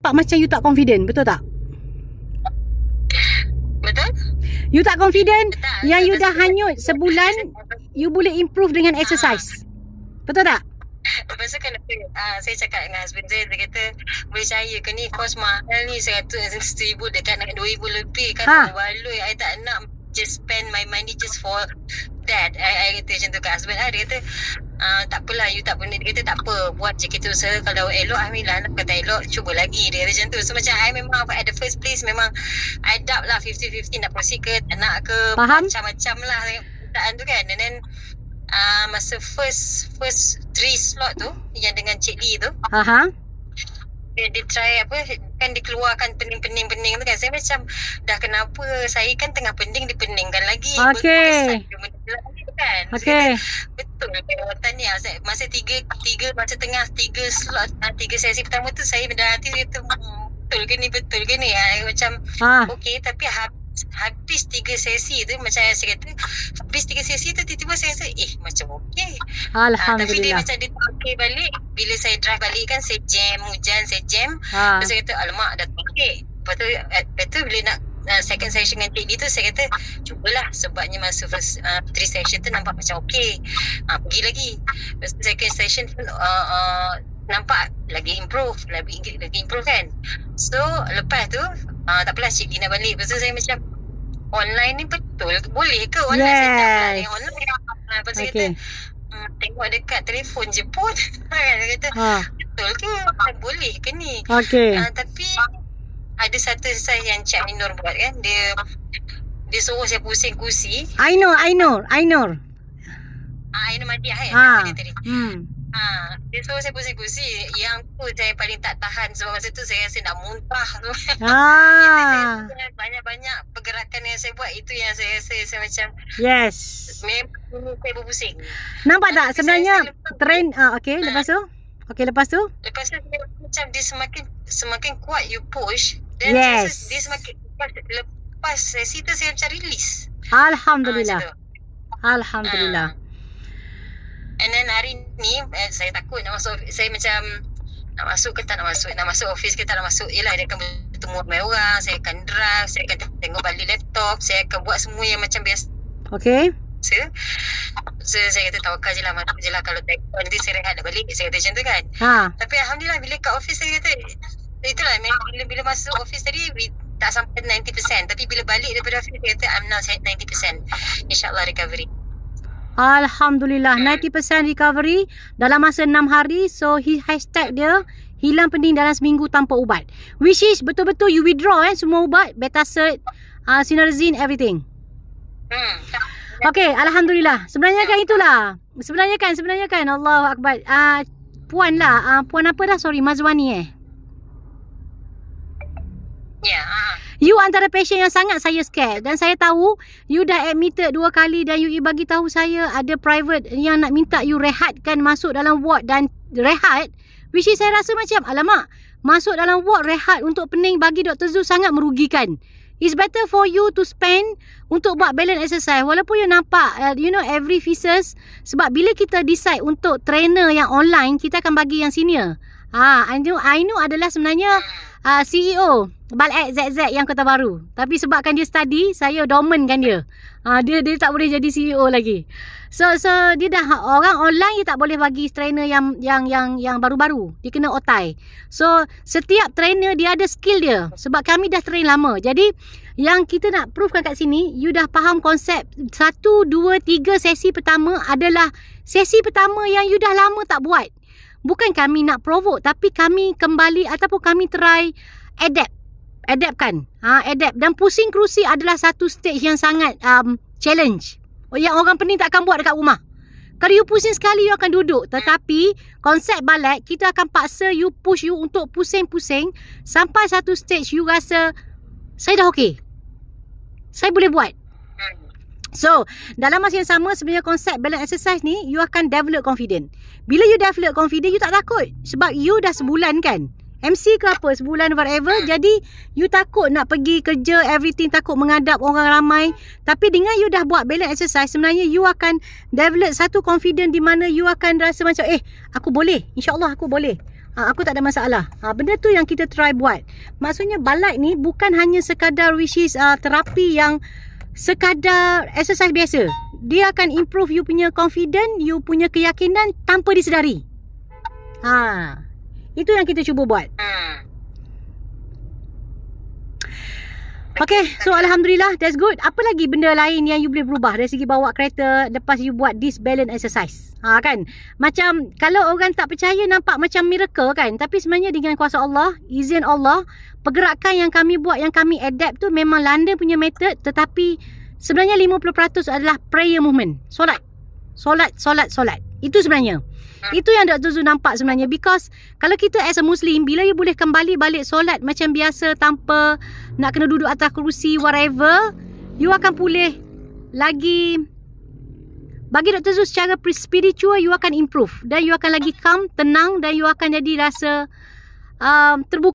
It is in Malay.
macam you tak confident, betul tak? Betul? You tak confident Betul. yang you dah hanyut sebulan, you boleh improve dengan exercise. Betul tak? Lepas tu kan saya cakap dengan husband saya, dia kata, boleh percaya ke ni kos mahal ni 100,000 dekat nak 2,000 lebih kan. Baloi, I tak nak just spend my money just for that. I kata macam tu kat husband. Dia kata tak apalah, you tak boleh. Dia kata tak apa, buat je kita usaha. Kalau elok, alhamdulillah. Kata elok, cuba lagi. Dia kata macam tu. So macam I memang at the first place memang I doubt lah 50-50 nak proceed ke tak nak ke. Faham? Macam-macam lah perkataan tu kan. And then masa first 3 slot tu yang dengan Cik Lee tu, dia try apa kan, dia keluarkan pening tu kan. Saya macam dah kenapa, saya kan tengah pening, dipeningkan lagi. Okay. Kan? Okay. Betul tanya masa masa tengah 3 slot 3 sesi pertama tu saya dah hati kata betul ke ni macam okey, tapi habis 3 sesi tu macam saya kata, habis 3 sesi tu tiba-tiba saya rasa macam okey. Alhamdulillah. Tapi dia macam dia tak okey balik. Bila saya drive balik kan, saya jam, hujan, saya jam. Lepas saya kata alamak dah tak okey. Lepas tu bila nak second session dengan Cik Lee tu, saya kata cubalah, sebabnya masa first 3 session tu nampak macam okey, pergi lagi. Lepas tu second session pun nampak lagi improve kan. So lepas tu tak apalah, Cik Lee nak balik. Lepas tu saya macam online ni betul boleh ke online? Saya tak pernah online. Lepas tu kata tengok dekat telefon je pun. Dia kata betul ke, boleh ke ni? Tapi ada satu saya yang Cik Minor buat kan, dia suruh saya pusing kursi. I know Madiah kan, dia tadi. Dia suruh saya pusing kursi. Yang tu saya paling tak tahan, sebab masa tu saya rasa nak muntah tu. Banyak-banyak pergerakan yang saya buat, itu yang saya rasa saya macam memang saya berpusing. Nampak tak sebenarnya trend lepas tu saya macam dia semakin kuat you push, dan dia semakin lepas sesi tu saya macam release. Alhamdulillah. And then hari ni saya takut nak masuk. Saya macam nak masuk ke tak nak masuk, nak masuk office ke tak nak masuk. Yelah, dia akan bertemu ramai orang, saya akan drive, saya akan tengok balik laptop, saya akan buat semua yang macam biasa. So saya kata tawakal je lah, masuk je lah. Kalau nanti saya rehat dah balik, saya kata macam tu kan. Tapi alhamdulillah bila kat office saya kata, itulah bila masuk office tadi tak sampai 90%. Tapi bila balik daripada office saya kata I'm now 90%. InsyaAllah recovery. Alhamdulillah 90% recovery dalam masa 6 hari. So hashtag dia hilang pening dalam seminggu tanpa ubat, which is betul-betul you withdraw semua ubat, Betacert, Sinarezin, everything. Okay, alhamdulillah. Sebenarnya kan itulah. Sebenarnya kan Allahu Akbar. Puan lah, puan apa dah? Sorry, Mazwani You antara patient yang sangat saya scare. Dan saya tahu you dah admitted 2 kali, dan you bagi tahu saya ada private yang nak minta you rehatkan, masuk dalam ward dan rehat, which is saya rasa macam alamak, masuk dalam ward rehat untuk pening bagi Dr. Zul sangat merugikan. It's better for you to spend untuk buat balance exercise. Walaupun you nampak every pieces. Sebab bila kita decide untuk trainer yang online, kita akan bagi yang senior. I know adalah sebenarnya CEO Balek ZZ yang Kota Baru. Tapi sebabkan dia study, saya dormankan dia. Dia tak boleh jadi CEO lagi. So dia dah orang online, dia tak boleh bagi trainer yang baru-baru. Dia kena otai. So setiap trainer dia ada skill dia. Sebab kami dah train lama. Jadi yang kita nak provekan kat sini, you dah faham konsep 1, 2, 3 sesi pertama adalah sesi pertama yang you dah lama tak buat. Bukan kami nak provoke, tapi kami kembali ataupun kami try adapt kan. Adapt. Dan pusing kerusi adalah satu stage yang sangat challenge. Yang orang pening tak akan buat dekat rumah. Kalau you pusing sekali, you akan duduk. Tetapi konsep balik, kita akan paksa you, push you untuk pusing-pusing sampai satu stage you rasa saya dah okey, saya boleh buat. So dalam masa yang sama, sebenarnya konsep balance exercise ni, you akan develop confident. Bila you develop confident, you tak takut. Sebab you dah sebulan kan MC ke apa, sebulan whatever. Jadi you takut nak pergi kerja, everything, takut menghadap orang ramai. Tapi dengan you dah buat balance exercise, sebenarnya you akan develop satu confident di mana you akan rasa macam aku boleh, InsyaAllah aku boleh. aku tak ada masalah. Benda tu yang kita try buat. Maksudnya balik ni bukan hanya sekadar which is terapi yang sekadar exercise biasa. Dia akan improve you punya confidence, you punya keyakinan tanpa disedari. Itu yang kita cuba buat. Okay, so Alhamdulillah, that's good. Apa lagi benda lain yang you boleh berubah dari segi bawa kereta lepas you buat this balance exercise? Kan? Macam kalau orang tak percaya nampak macam miracle kan, tapi sebenarnya dengan kuasa Allah, izin Allah, pergerakan yang kami buat, yang kami adapt tu memang London punya method, tetapi sebenarnya 50% adalah prayer movement. Solat. Itu sebenarnya. Itu yang Dr. Zul nampak sebenarnya. Because kalau kita as a Muslim, bila you boleh kembali balik solat macam biasa tanpa nak kena duduk atas kerusi, whatever, you akan pulih lagi. Bagi Dr. Zul secara spiritual, you akan improve. Dan you akan lagi calm, tenang, dan you akan jadi rasa terbuka